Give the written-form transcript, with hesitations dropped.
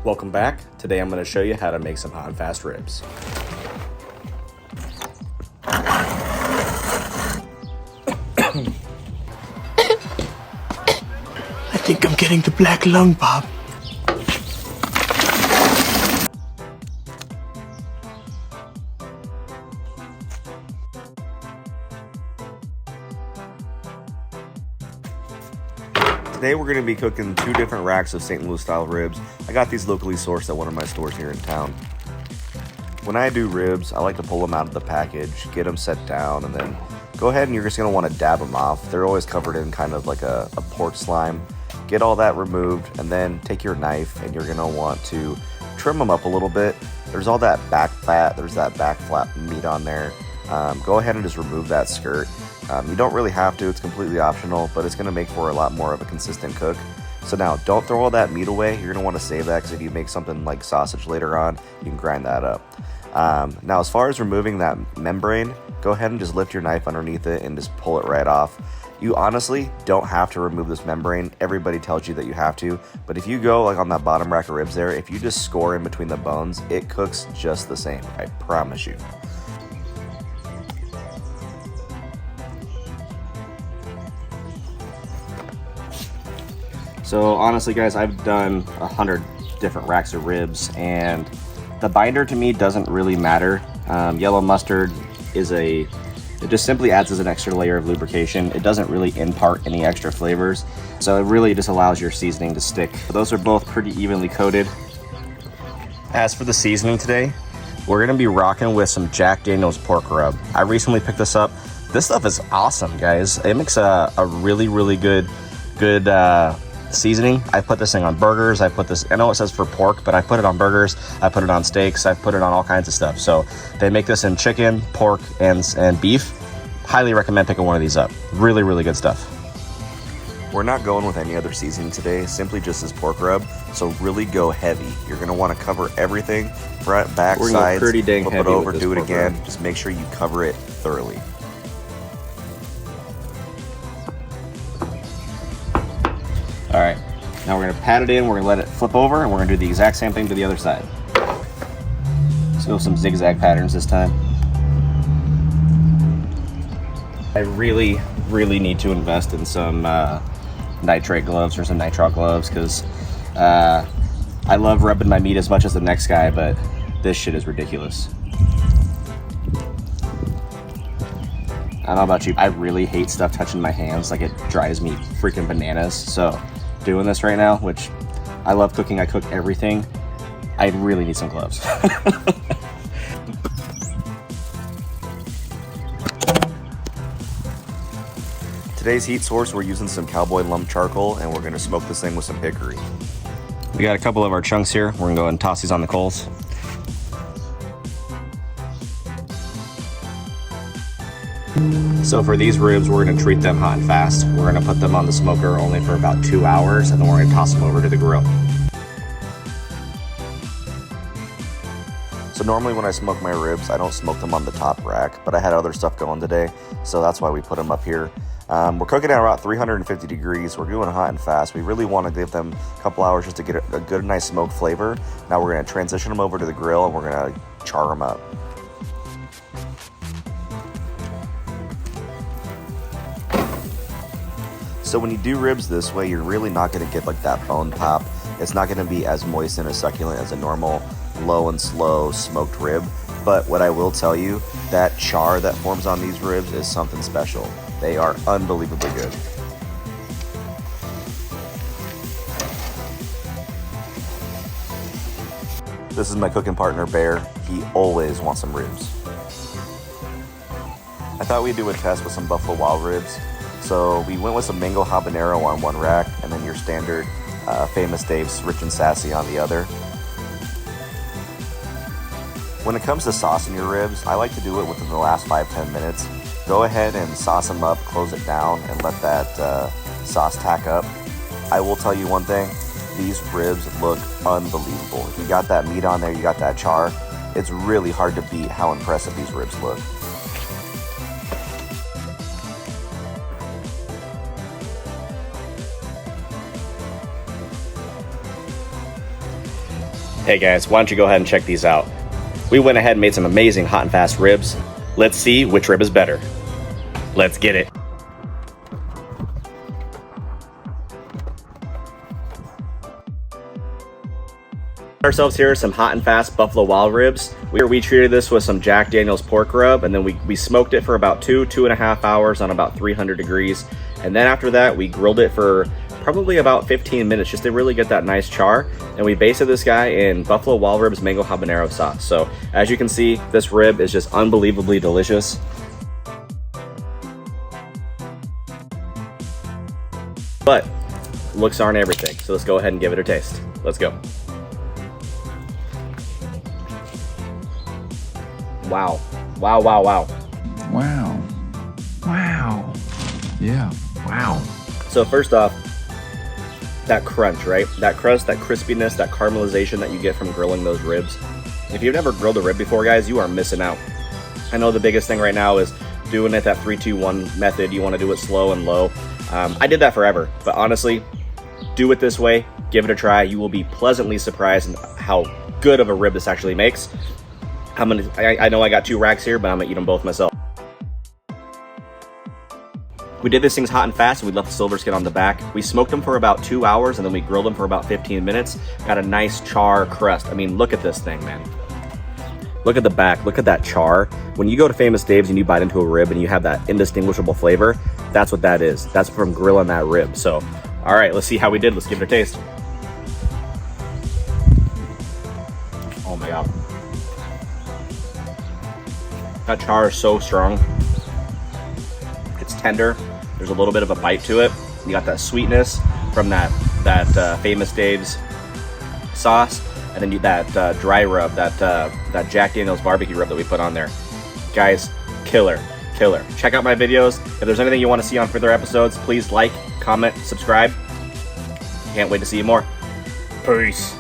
Welcome back. Today I'm going to show you how to make some hot and fast ribs. I think I'm getting the black lung, Bob. Today we're going to be cooking 2 different racks of St. Louis style ribs. I got these locally sourced at one of my stores here in town. When I do ribs, I like to pull them out of the package, get them set down, and then go ahead and you're just going to want to dab them off. They're always covered in kind of like a pork slime. Get all that removed, and then take your knife and you're going to want to trim them up a little bit. There's all that back fat, there's that back flap meat on there. Go ahead and just remove that skirt. You don't really have to, it's completely optional, but it's going to make for a lot more of a consistent cook. So now, don't throw all that meat away. You're going to want to save that because if you make something like sausage later on, you can grind that up. Now, as far as removing that membrane, go ahead and just lift your knife underneath it and just pull it right off. You honestly don't have to remove this membrane. Everybody tells you that you have to, but if you go like on that bottom rack of ribs there, if you just score in between the bones, it cooks just the same, I promise you. So honestly guys, I've done 100 different racks of ribs and the binder to me doesn't really matter. Yellow mustard it just simply adds as an extra layer of lubrication. It doesn't really impart any extra flavors. So it really just allows your seasoning to stick. Those are both pretty evenly coated. As for the seasoning today, we're gonna be rocking with some Jack Daniel's pork rub. I recently picked this up. This stuff is awesome, guys. It makes a really, really good seasoning. I put this thing on burgers. I know it says for pork, but I put it on burgers. I put it on steaks. I put it on all kinds of stuff. So they make this in chicken, pork, and beef. Highly recommend picking one of these up. Really, really good stuff. We're not going with any other seasoning today, simply just this pork rub. So really go heavy. You're going to want to cover everything, front, back, We're sides, pretty dang flip heavy it over, with this do it pork again. rub. Just make sure you cover it thoroughly. All right, now we're gonna pat it in, we're gonna let it flip over, and we're gonna do the exact same thing to the other side. Let's go with some zigzag patterns this time. I really, really need to invest in some nitrate gloves or some nitrile gloves because I love rubbing my meat as much as the next guy, but this shit is ridiculous. I don't know about you, I really hate stuff touching my hands. Like, it drives me freaking bananas. So doing this right now, which I love cooking, I cook everything, I really need some gloves. Today's heat source, we're using some cowboy lump charcoal, and we're going to smoke this thing with some hickory. We got a couple of our chunks here. We're gonna go ahead and toss these on the coals. So for these ribs, we're gonna treat them hot and fast. We're gonna put them on the smoker only for about 2 hours, and then we're gonna toss them over to the grill. So normally when I smoke my ribs, I don't smoke them on the top rack, but I had other stuff going today, so that's why we put them up here. We're cooking at about 350 degrees. We're doing hot and fast. We really want to give them a couple hours just to get a good, nice smoke flavor. Now we're going to transition them over to the grill, and we're going to char them up. So when you do ribs this way, you're really not going to get like that bone pop. It's not going to be as moist and as succulent as a normal low and slow smoked rib. But what I will tell you, that char that forms on these ribs is something special. They are unbelievably good. This is my cooking partner, Bear. He always wants some ribs. I thought we'd do a test with some Buffalo Wild Ribs. So we went with some mango habanero on one rack, and then your standard Famous Dave's Rich and Sassy on the other. When it comes to saucing your ribs, I like to do it within the last 5-10 minutes. Go ahead and sauce them up, close it down, and let that sauce tack up. I will tell you one thing, these ribs look unbelievable. If you got that meat on there, you got that char, it's really hard to beat how impressive these ribs look. Hey guys, why don't you go ahead and check these out. We went ahead and made some amazing hot and fast ribs. Let's see which rib is better. Let's get it. Ourselves here some hot and fast buffalo wild ribs. We treated this with some Jack Daniel's pork rub, and then we smoked it for about 2.5 hours on about 300 degrees. And then after that, we grilled it for probably about 15 minutes just to really get that nice char. And we basted this guy in buffalo wild ribs mango habanero sauce. So as you can see, this rib is just unbelievably delicious. But looks aren't everything. So let's go ahead and give it a taste. Let's go. Wow. Wow, wow, wow. Wow. Wow. Yeah. Wow. So first off, that crunch, right? That crust, that crispiness, that caramelization that you get from grilling those ribs. If you've never grilled a rib before, guys, you are missing out. I know the biggest thing right now is doing it that 3-2-1 method. You want to do it slow and low. I did that forever, but honestly, do it this way. Give it a try. You will be pleasantly surprised in how good of a rib this actually makes. I know I got 2 racks here, but I'm gonna eat them both myself. We did these things hot and fast, and we left the silver skin on the back. We smoked them for about 2 hours, and then we grilled them for about 15 minutes. Got a nice char crust. I mean, look at this thing, man. Look at the back, look at that char. When you go to Famous Dave's and you bite into a rib and you have that indistinguishable flavor, that's what that is. That's from grilling that rib. So, all right, let's see how we did. Let's give it a taste. Oh my God. That char is so strong. It's tender. There's a little bit of a bite to it. You got that sweetness from that Famous Dave's sauce, and then that dry rub, that Jack Daniel's barbecue rub that we put on there. Guys, killer. Check out my videos. If there's anything you want to see on further episodes, please like, comment, subscribe. Can't wait to see you more. Peace.